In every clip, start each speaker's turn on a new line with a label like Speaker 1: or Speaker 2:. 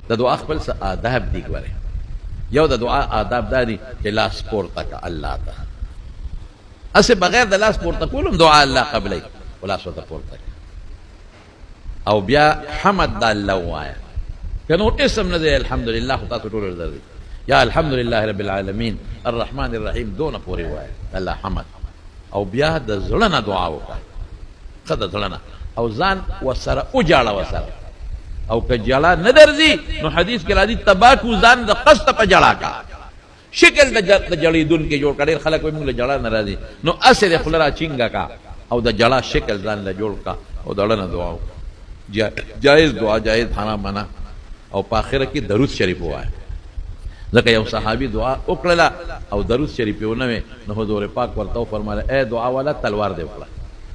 Speaker 1: د دعا خپل څه آداب دي. ګوره یو د دعا آداب دا دي چې لاس پورته که الله ته، اسې بغیر د لاس پورته کولو دعا الله قبلوي، خو لاس ورته پورته کړه او بیا حمد د الله ووایه. که نور اسم نه دی الحمدلله، خو تاسو ټول زده دي یا الحمدلله رب العالمین الرحمن الرحیم دونه پورې ووایه الله حمد. او بیا د زړه نه دعا وکړه، ښه د زړه نه، او ځان ورسره وجاړه ورسره. او که جړه نه درځي نو حدیث کې راځي تباکو ځان د قصد په جړه کا، شکل د جړېدونکي جوړ کړي. خلک وایي موږ له جړه نه راځي، نو اسې د خوله را چینګه کا او د جړه شکل ځان له جوړ کا او د زړه نه دعا وکړه. جائز دعا، جائز حرام منع. او په آخره کې درود شریف ووایه، ځکه یو صحابي دعا وکړله او درود شریف یې ونه وی، نو حضور پاک ورته وفرمایله ای دعا والا تلوار دې وکړه.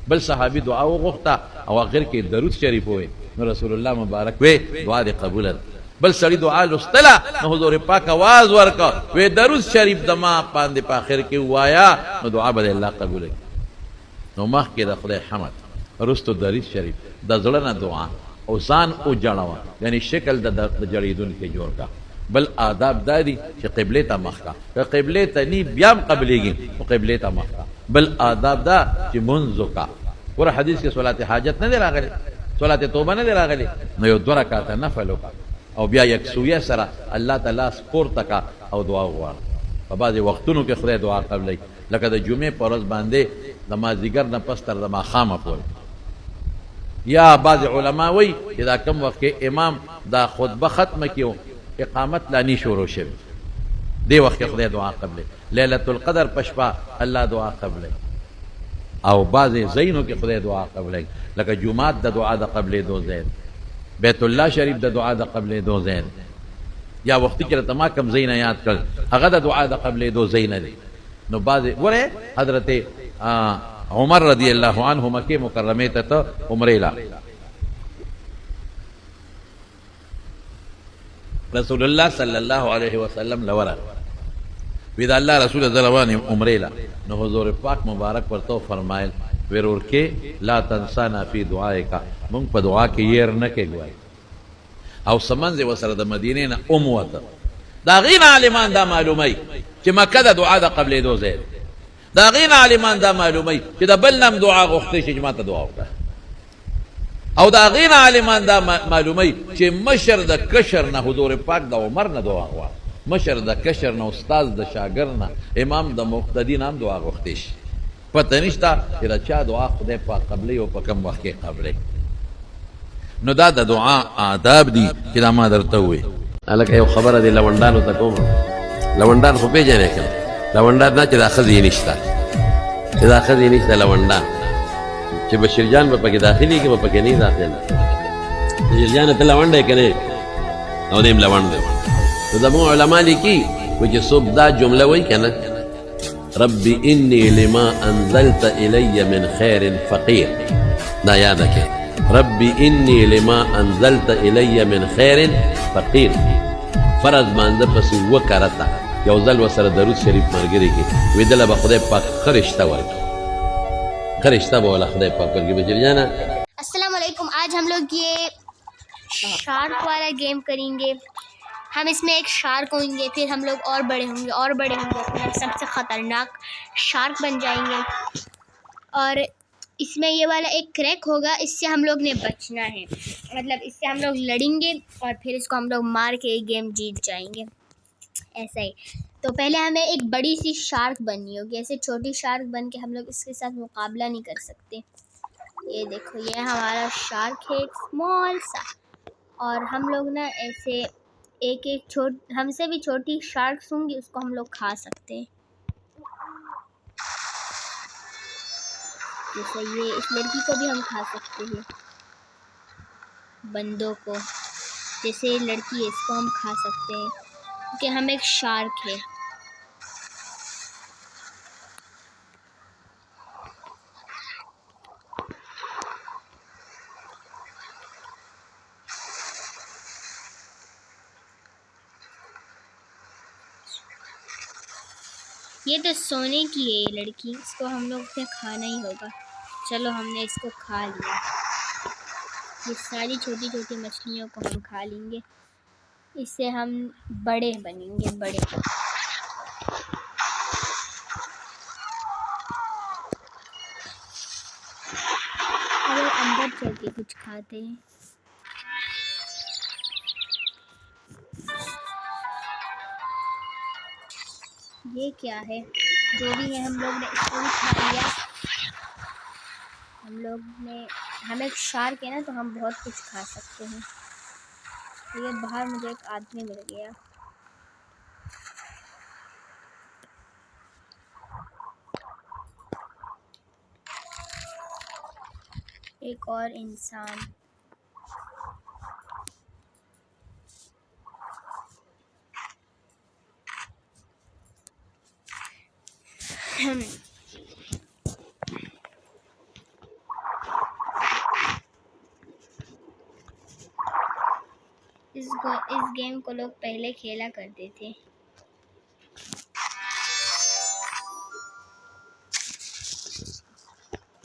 Speaker 1: بل صحابي دعا وغوښته او آخر کې درود شریف ووی، نو رسول الله مبارک وی دعا دې قبوله ده. بل سړي دعا لوستله، نو حضور پاک آواز ورکړه وی درود شریف د ما باندې په آخر کې ووایه، نو دعا به الله قبوله کړي. نو مخکې د خدای حمد، وروستو درود شریف، د زړه نه دعا او ځان وجړوه، یعنی شکل د جړېدونکي جوړ کا. بل آداب دا دي چې قبلې ته مخ کا، که قبلې ته نی بیا هم قبلېږي خو قبلې ته مخ کا. بل آداب دا چې منځ وکړه. ګوره حدیث کې صلات حاجت نه دی راغلی، صلات توبه نه دی راغلی، نو یو 2 رکعاته نفل وکړه او بیا یکسویه سره الله ته لاس پورته کا او دعا وغواړه. په بعضې وختونو کې خدای دعا قبلوي، لکه د جمعې په ورځ باندې د مازدیګر نه پس تر د ماښامه پورې. یا بعض علما وایي چې دا کم وخت کې امام دا خطبه ختمه کړي، اقامت لا نی شروع شوي، دی وخت کې خدای دعا قبلوي. لیلة القدر په شپه الله دعا قبلوي، او بعضې ځایونو کې خدای دعا قبلوي، لکه جومات د دعا د قبلېدو ځای، بیت الله شریف د دعا د قبلېدو ځای، یا وختي کې راته ما کوم ځای نه یاد کړل هغه د دعا د قبلېدو ځای نه دی. نو بعضې ګورئ حضرت عمر رضی اللہ عنہ مکہ مکرمے ته عمرې لا رسول الله صلی الله علیه وسلم لورا وی دا الله رسول زلوان عمرې لا، نو حضور پاک مبارک ورته فرمایل ورور کې لا تنسانا فی دعائک، مونږ په دعا کې ير نه کوي. او سمنځ وسره د مدینې نه وته دا غین عالمان دا معلومي چې مکه د دعا د قبلېدو ځای، دا غین عالمان دا معلومي چې د بل نام دعا غوښتي چې جماعت دعا وکړه، او دا غین عالمان دا معلومي چې مشر د کشر نه حضور پاک د عمر نه دعا غواړي، مشر د کشر نه استاد د شاګرد نه امام د مقتدی نام دعا غوښتي شي. پته نشته چې دا چا دعا خدای پاک قبلې او په کوم وخت کې قبلې. نو دا د دعا آداب دي چې دا ما درته ووایي. هلکه یو خبره دی لونډانو ته کوم، لونډان خو پېژنې که لونډان دا چې دا ښځې نشته، چې دا ښځې نشته لونډان، چې بشیر جان به پکې داخلي کې به پکې نه داخله. بشیر جانه ته لونډ یې که نه او دی هم لونډ دی. نو زموږ علما لیکي وایي چې څوک دا جمله وایي که نه رب انی لما انزلت الی من خیر فقیر، دا یاده کې رب انی لما انزلت الی من خیر فقیر، فرض مانځه پسې 2 کرته یو ځل ورسره درود شریف ملګري کړي، وایي دله به خدای پاک ښه رشته ورکړي، ښه رشته به والا خدای پاک ورکړي. بشیر جانه
Speaker 2: अस्सलाम वालेकुम। आज हम लोग ये शार्क वाला गेम करेंगे। हम इसमें एक शार्क होंगे, फिर हम लोग और बड़े होंगे और बड़े होंगे, फिर हम सबसे ख़तरनाक शार्क बन जाएंगे। और इसमें ये वाला एक क्रैक होगा, इससे हम लोग ने बचना है, मतलब इससे हम लोग लड़ेंगे और फिर इसको हम लोग मार के गेम जीत जाएंगे, ऐसा ही। तो पहले हमें एक बड़ी सी शार्क बननी होगी, ऐसे छोटी शार्क बन के हम लोग इसके साथ मुकाबला नहीं कर सकते। ये देखो ये हमारा शार्क है एक स्मॉल सा, और हम लोग ना ऐसे एक एक हमसे भी छोटी शार्क्स होंगी, उसको हम लोग खा सकते हैं। जैसे ये इस लड़की को भी हम खा सकते हैं, बंदों को, जैसे ये लड़की है इसको हम खा सकते हैं क्योंकि हम एक शार्क है। ये तो सोने की है ये लड़की, इसको हम लोग से खाना ही होगा। चलो हमने इसको खा लिया, ये सारी छोटी छोटी मछलियों को हम खा लेंगे। इससे हम बड़े बनेंगे, बड़े। अब अंदर चल के कुछ खाते हैं। ये क्या है? जो भी है हम लोग ने इसको भी खा लिया। हम एक शार्क है ना, तो हम बहुत कुछ खा सकते हैं। ये बाहर मुझे एक आदमी मिल गया। एक और इंसान। इस गेम को लोग पहले खेला करते थे।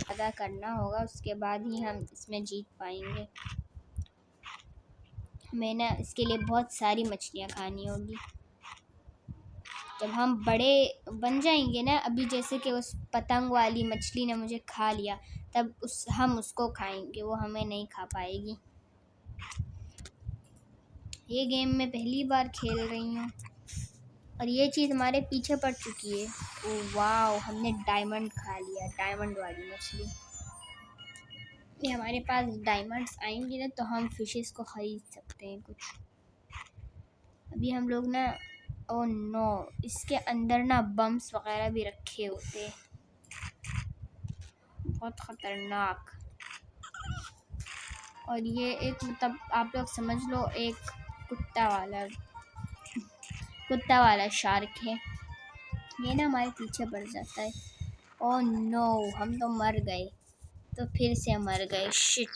Speaker 2: अदा करना होगा, उसके बाद ही हम इसमें जीत पाएंगे। हमें ना इसके लिए बहुत सारी मछलियाँ खानी होगी। जब हम बड़े बन जाएंगे ना, अभी जैसे कि उस पतंग वाली मछली ने मुझे खा लिया, तब हम उसको खाएंगे, वो हमें नहीं खा पाएगी। ये गेम मैं पहली बार खेल रही हूँ और ये चीज़ हमारे पीछे पड़ चुकी है। ओह वाह, हमने डायमंड खा लिया, डायमंड वाली मछली। ये हमारे पास डायमंड्स आएंगे ना, तो हम फिशेस को खरीद सकते हैं कुछ। अभी हम लोग ना, ओह नो, इसके अंदर ना बम्स वगैरह भी रखे होते हैं, बहुत ख़तरनाक। और ये एक, मतलब आप लोग समझ लो, एक कुत्ता वाला शार्क है। ये ना हमारे पीछे पड़ जाता है। ओह नो, हम तो मर गए, तो फिर से मर गए, शिट।